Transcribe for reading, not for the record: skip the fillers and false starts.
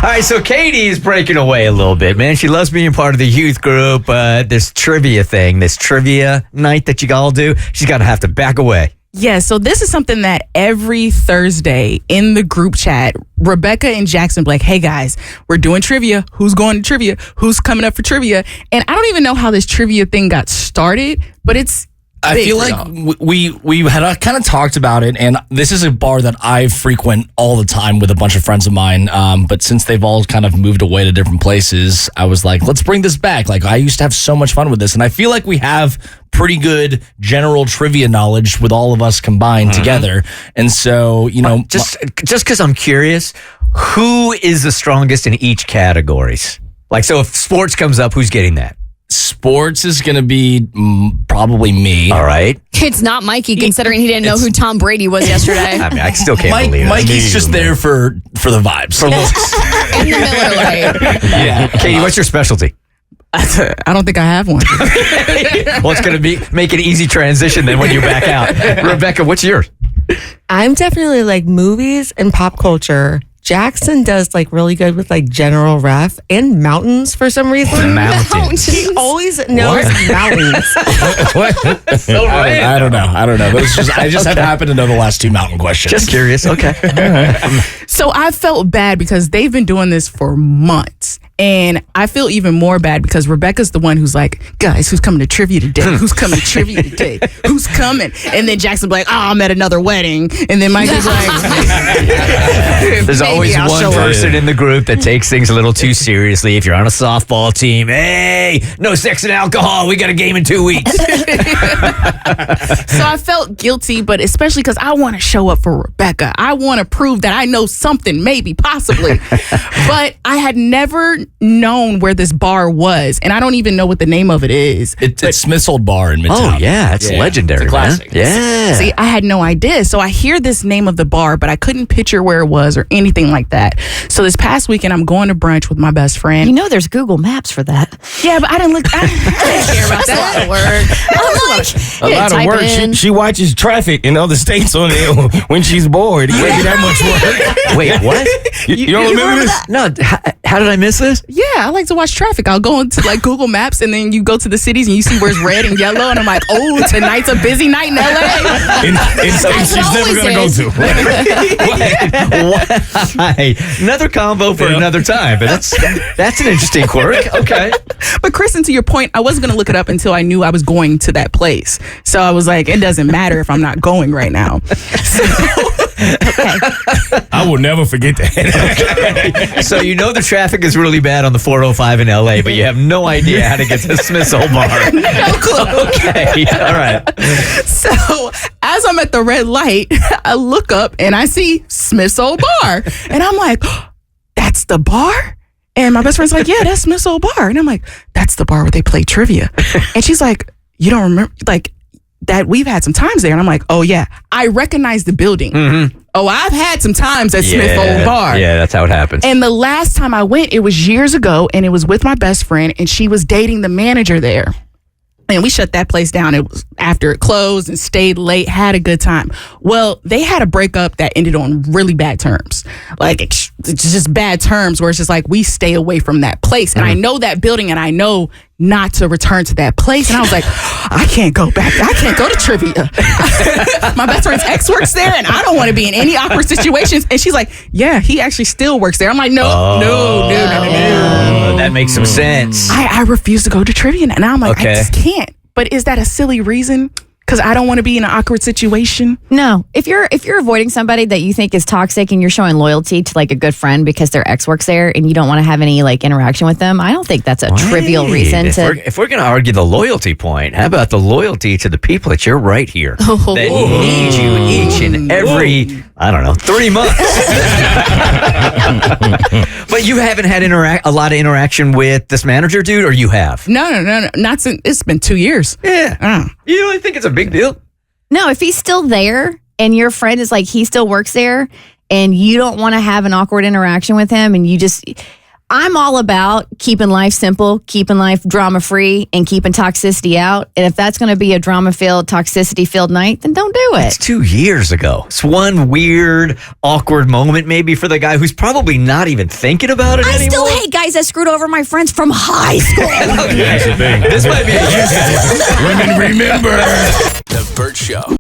All right, so Katie is breaking away a little bit, man. She loves being part of the youth group. This trivia thing, this trivia night that you all do, she's going to have to back away. Yeah, so this is something that every Thursday in the group chat, Rebecca and Jackson be like, hey guys, we're doing trivia. Who's going to trivia? Who's coming up for trivia? And I don't even know how this trivia thing got started, but I feel like we had kind of talked about it, and this is a bar that I frequent all the time with a bunch of friends of mine. But since they've all kind of moved away to different places, I was like, let's bring this back. Like, I used to have so much fun with this, and I feel like we have pretty good general trivia knowledge with all of us combined together. And so, just because I'm curious, who is the strongest in each categories? Like, so if sports comes up, who's getting that? Sports is going to be probably me. All right. It's not Mikey, considering he didn't know who Tom Brady was yesterday. I mean, I still can't believe it. Mikey's just there for the vibes. For looks. In the Miller Lite. Yeah. Katie, what's your specialty? I don't think I have one. Well, it's going to make an easy transition then when you back out. Rebecca, what's yours? I'm definitely like movies and pop culture. Jackson does like really good with like general ref and mountains for some reason. Mountains. He always knows mountains. What? So I don't know. I just have happened to know the last two mountain questions. Just curious. Okay. So I felt bad because they've been doing this for months. And I feel even more bad because Rebecca's the one who's like, guys, who's coming to trivia today? Who's coming to trivia today? Who's coming? And then Jackson's like, I'm at another wedding. And then Mike is like, there's always one person in the group that takes things a little too seriously. If you're on a softball team, hey, no sex and alcohol. We got a game in 2 weeks. So I felt guilty, but especially because I want to show up for Rebecca. I want to prove that I know something, maybe, possibly. But I had never known where this bar was, and I don't even know what the name of it is. It's Smith's Old Bar in Midtown. Oh, yeah. It's legendary, it's a classic. Man. Yeah. See, I had no idea. So I hear this name of the bar, but I couldn't picture where it was or anything like that. So this past weekend, I'm going to brunch with my best friend. You know there's Google Maps for that. Yeah, but I didn't look. I didn't care about that. That's a lot of work. She watches traffic in other states on it when she's bored. It can't be that much work. Wait, what? You don't remember this? No. How did I miss this? Yeah, I like to watch traffic. I'll go into like Google Maps, and then you go to the cities and you see where's red and yellow, and I'm like, oh, tonight's a busy night in LA. In states she's never going to go to. Why? Another combo for another time. But that's an interesting quirk. Okay. But Kristen, to your point, I wasn't going to look it up until I knew I was going to that place. So I was like, it doesn't matter if I'm not going right now. I will never forget that. Okay. So you know the traffic is really bad on the 405 in LA, but you have no idea how to get to Smith's Old Bar. No clue. Okay. All right. So as I'm at the red light, I look up and I see Smith's Old Bar. And I'm like, that's the bar? And my best friend's like, yeah, that's Smith's Old Bar. And I'm like, that's the bar where they play trivia. And she's like, you don't remember, like, that we've had some times there. And I'm like, oh, yeah, I recognize the building. Mm-hmm. Oh, I've had some times at Smith's Old Bar. Yeah, that's how it happens. And the last time I went, it was years ago, and it was with my best friend, and she was dating the manager there. And we shut that place down. It was after it closed and stayed late, had a good time. Well, they had a breakup that ended on really bad terms. Like, it's just bad terms where it's just like, we stay away from that place. And I know that building, and I know not to return to that place. And I was like, I can't go back. I can't go to trivia. My best friend's ex works there, and I don't want to be in any awkward situations. And she's like, yeah, he actually still works there. I'm like, no. That makes some sense. I refuse to go to trivia. And I'm like, I just can't. But is that a silly reason? Because I don't want to be in an awkward situation? No. If you're avoiding somebody that you think is toxic and you're showing loyalty to like a good friend because their ex works there and you don't want to have any like interaction with them, I don't think that's a trivial reason if we're going to argue the loyalty point, how about the loyalty to the people that you're right here that need you each and every, I don't know, 3 months? But you haven't had a lot of interaction with this manager dude, or you have? No. Not since, it's been 2 years. Yeah. You really think it's a big deal? No, if he's still there and your friend is like, he still works there and you don't want to have an awkward interaction with him and you just, I'm all about keeping life simple, keeping life drama free, and keeping toxicity out. And if that's going to be a drama filled, toxicity filled night, then don't do it. It's 2 years ago. It's one weird, awkward moment maybe for the guy who's probably not even thinking about it I anymore. still hate guys that screwed over my friends from high school. That's the thing. This might be a Women remember. The Bert Show.